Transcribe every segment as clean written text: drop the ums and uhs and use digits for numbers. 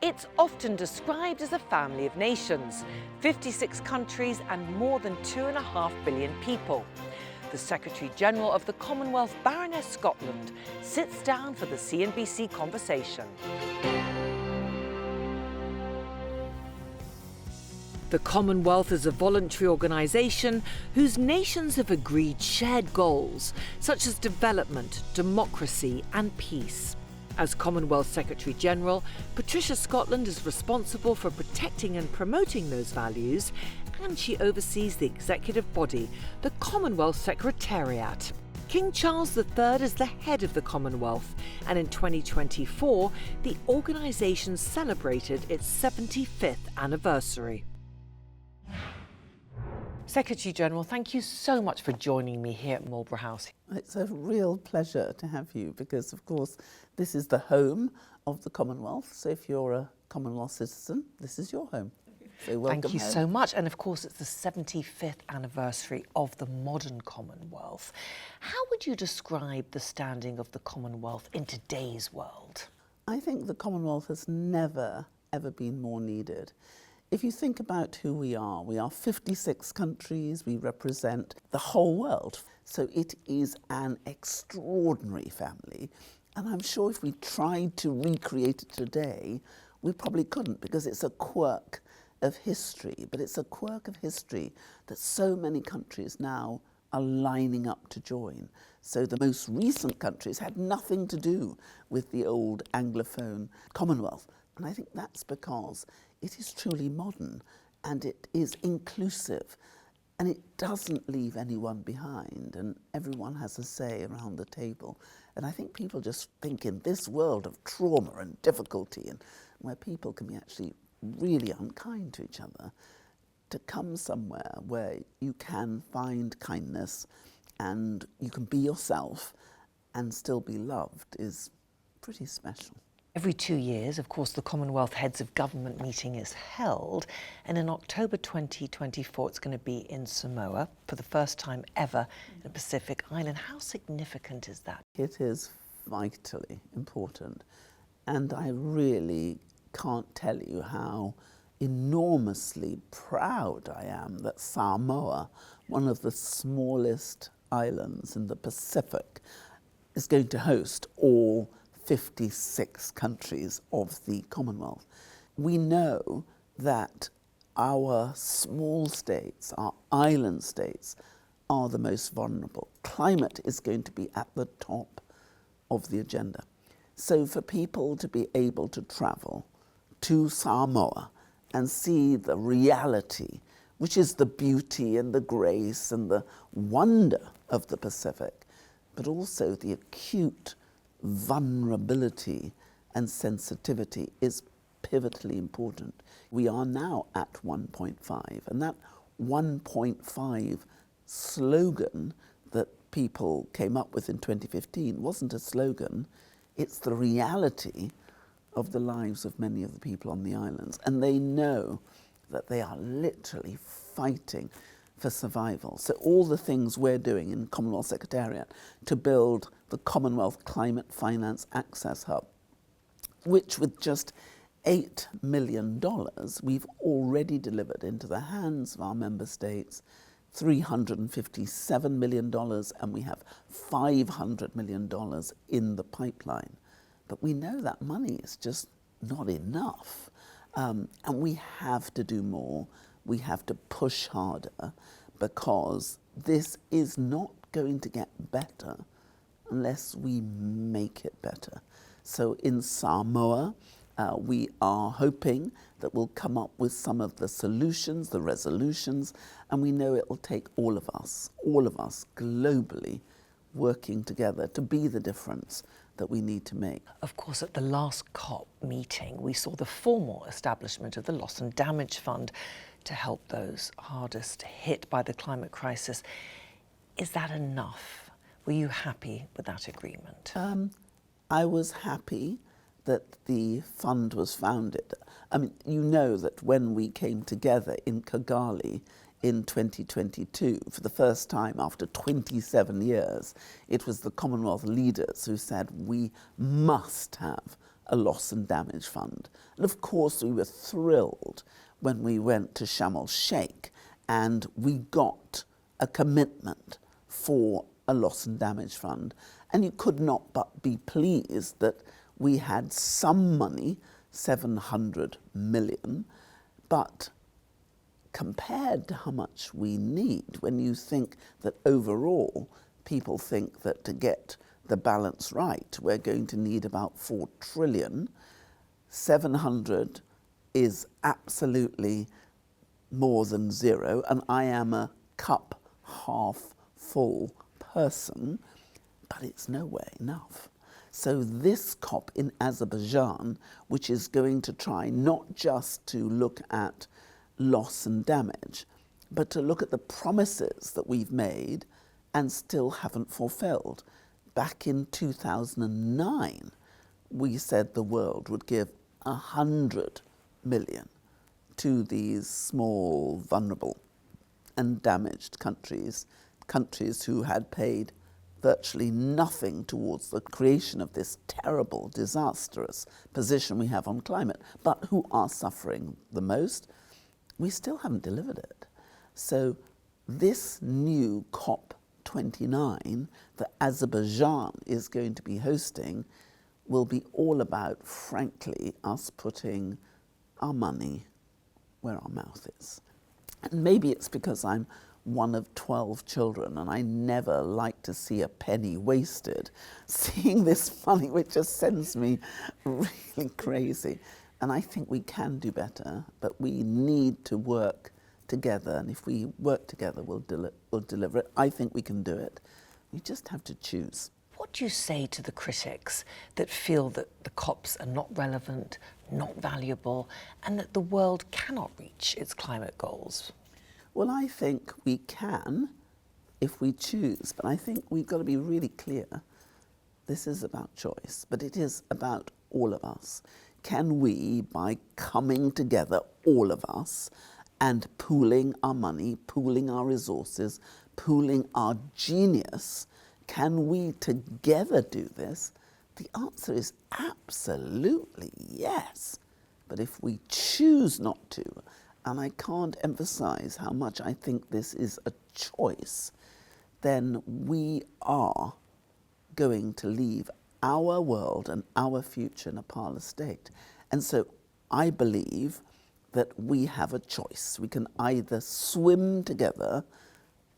It's often described as a family of nations, 56 countries and more than 2.5 billion people. The Secretary-General of the Commonwealth, Baroness Scotland, sits down for the CNBC conversation. The Commonwealth is a voluntary organisation whose nations have agreed shared goals, such as development, democracy and peace. As Commonwealth Secretary-General, Patricia Scotland is responsible for protecting and promoting those values, and she oversees the executive body, the Commonwealth Secretariat. King Charles III is the head of the Commonwealth, and in 2024, the organisation celebrated its 75th anniversary. Secretary-General, thank you so much for joining me here at Marlborough House. It's a real pleasure to have you because, of course, this is the home of the Commonwealth. So if you're a Commonwealth citizen, this is your home. So welcome Thank you home. so much. And of course, it's the 75th anniversary of the modern Commonwealth. How would you describe the standing of the Commonwealth in today's world? I think the Commonwealth has never, ever been more needed. If you think about who we are 56 countries, we represent the whole world. So it is an extraordinary family. And I'm sure if we tried to recreate it today, we probably couldn't because it's a quirk of history. But it's a quirk of history that so many countries now are lining up to join. So the most recent countries had nothing to do with the old Anglophone Commonwealth. And I think that's because it is truly modern and it is inclusive and it doesn't leave anyone behind and everyone has a say around the table. And I think people just think in this world of trauma and difficulty and where people can be actually really unkind to each other, to come somewhere where you can find kindness and you can be yourself and still be loved is pretty special. Every 2 years, of course, the Commonwealth Heads of Government meeting is held, and in October 2024 it's going to be in Samoa for the first time ever in a Pacific island. How significant is that? It is vitally important, and I really can't tell you how enormously proud I am that Samoa, one of the smallest islands in the Pacific, is going to host all 56 countries of the Commonwealth. We know that our small states, our island states, are the most vulnerable. Climate is going to be at the top of the agenda. So for people to be able to travel to Samoa and see the reality, which is the beauty and the grace and the wonder of the Pacific, but also the acute vulnerability and sensitivity is pivotally important. We are now at 1.5, and that 1.5 slogan that people came up with in 2015 wasn't a slogan, it's the reality of the lives of many of the people on the islands, and they know that they are literally fighting for survival. So all the things we're doing in Commonwealth Secretariat to build the Commonwealth Climate Finance Access Hub, which with just $8 million, we've already delivered into the hands of our member states $357 million, and we have $500 million in the pipeline. But we know that money is just not enough, and we have to do more. We have to push harder because this is not going to get better unless we make it better. So in Samoa, we are hoping that we'll come up with some of the solutions, the resolutions, and we know it will take all of us globally working together to be the difference that we need to make. Of course, at the last COP meeting, we saw the formal establishment of the Loss and Damage Fund to help those hardest hit by the climate crisis. Is that enough? Were you happy with that agreement? I was happy that the fund was founded. I mean, you know that when we came together in Kigali in 2022, for the first time after 27 years, it was the Commonwealth leaders who said we must have a loss and damage fund. And of course we were thrilled when we went to Sharm el-Sheikh and we got a commitment for a loss and damage fund. And you could not but be pleased that we had some money, 700 million, but compared to how much we need, when you think that overall people think that to get the balance right, we're going to need about 4 trillion, 700 is absolutely more than zero, and I am a cup half full person, but it's nowhere enough. So this COP in Azerbaijan, which is going to try not just to look at loss and damage, but to look at the promises that we've made and still haven't fulfilled. Back in 2009, we said the world would give 100 million to these small, vulnerable and damaged countries who had paid virtually nothing towards the creation of this terrible, disastrous position we have on climate, but who are suffering the most. We still haven't delivered it. So this new COP29 that Azerbaijan is going to be hosting will be all about, frankly, us putting our money where our mouth is. And maybe it's because I'm one of 12 children and I never like to see a penny wasted. Seeing this money, which just sends me really crazy. And I think we can do better, but we need to work together. And if we work together, we'll deliver it. I think we can do it. We just have to choose. What do you say to the critics that feel that the COPs are not relevant, not valuable, and that the world cannot reach its climate goals? Well, I think we can if we choose, but I think we've got to be really clear. This is about choice, but it is about all of us. Can we, by coming together, all of us, and pooling our money, pooling our resources, pooling our genius, can we together do this? The answer is absolutely yes. But if we choose not to, and I can't emphasize how much I think this is a choice, then we are going to leave our world and our future in a parlous state. And so I believe that we have a choice. We can either swim together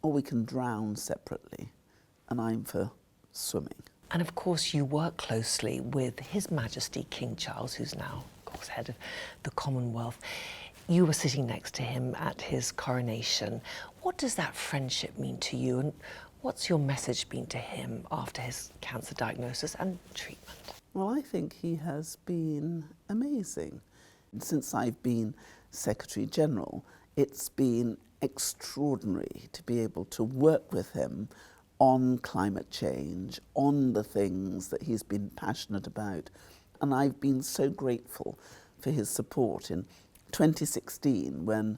or we can drown separately. And I'm for swimming. And of course you work closely with His Majesty King Charles, who's now, of course, head of the Commonwealth. You were sitting next to him at his coronation. What does that friendship mean to you, and what's your message been to him after his cancer diagnosis and treatment? Well, I think he has been amazing. Since I've been Secretary General, it's been extraordinary to be able to work with him on climate change, on the things that he's been passionate about. And I've been so grateful for his support in 2016, when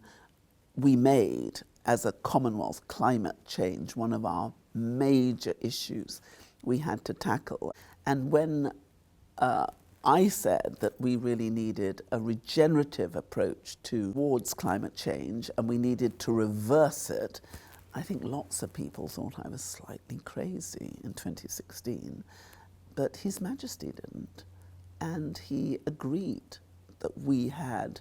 we made, as a Commonwealth, climate change one of our major issues we had to tackle. And when I said that we really needed a regenerative approach towards climate change and we needed to reverse it, I think lots of people thought I was slightly crazy in 2016, but His Majesty didn't. And he agreed that we had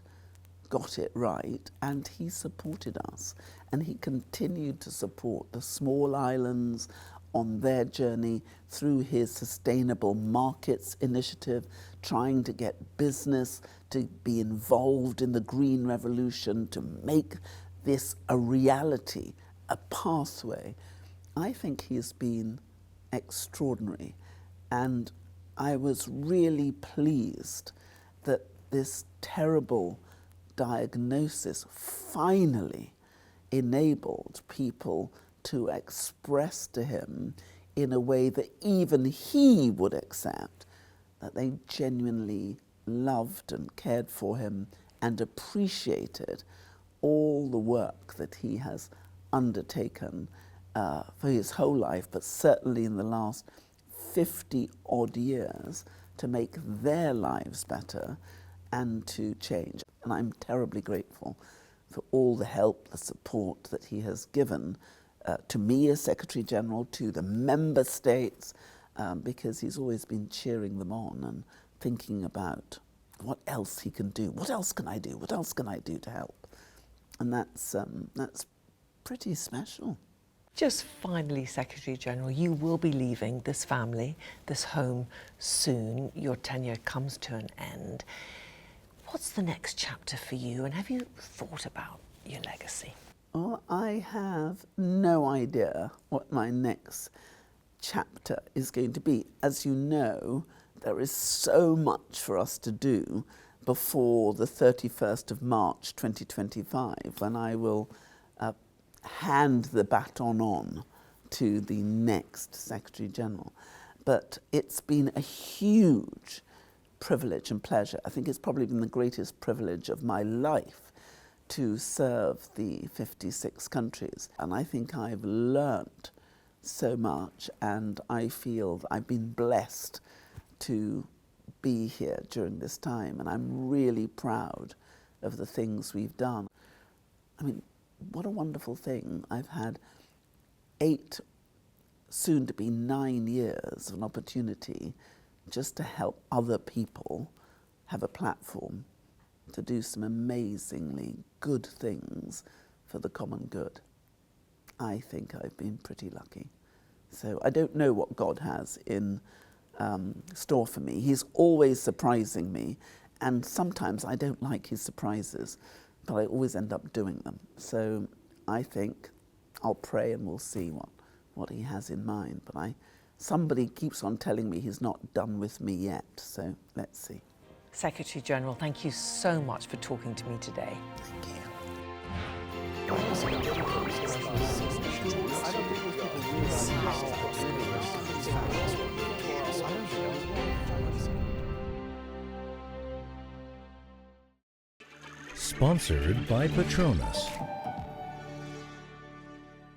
got it right, and he supported us. And he continued to support the small islands on their journey through his Sustainable Markets initiative, trying to get business to be involved in the green revolution, to make this a reality, a pathway. I think he's been extraordinary, and I was really pleased that this terrible diagnosis finally enabled people to express to him in a way that even he would accept that they genuinely loved and cared for him and appreciated all the work that he has undertaken for his whole life, but certainly in the last 50 odd years, to make their lives better and to change. And I'm terribly grateful for all the help, the support that he has given to me as Secretary General, to the member states, because he's always been cheering them on and thinking about what else he can do. What else can I do? What else can I do to help? And that's pretty special. Just finally, Secretary General, you will be leaving this family, this home soon. Your tenure comes to an end. What's the next chapter for you, and have you thought about your legacy? Well, I have no idea what my next chapter is going to be. As you know, there is so much for us to do before the 31st of March 2025, when I will hand the baton on to the next Secretary General. But it's been a huge privilege and pleasure. I think it's probably been the greatest privilege of my life to serve the 56 countries. And I think I've learnt so much, and I feel that I've been blessed to be here during this time, and I'm really proud of the things we've done. I mean, what a wonderful thing. I've had 8, soon to be 9 years of an opportunity just to help other people have a platform to do some amazingly good things for the common good. I think I've been pretty lucky. So I don't know what God has in store for me. He's always surprising me, and sometimes I don't like his surprises, but I always end up doing them. So I think I'll pray and we'll see what he has in mind. But somebody keeps on telling me he's not done with me yet, so let's see. Secretary General, thank you so much for talking to me today. Thank you. Sponsored by Patronus.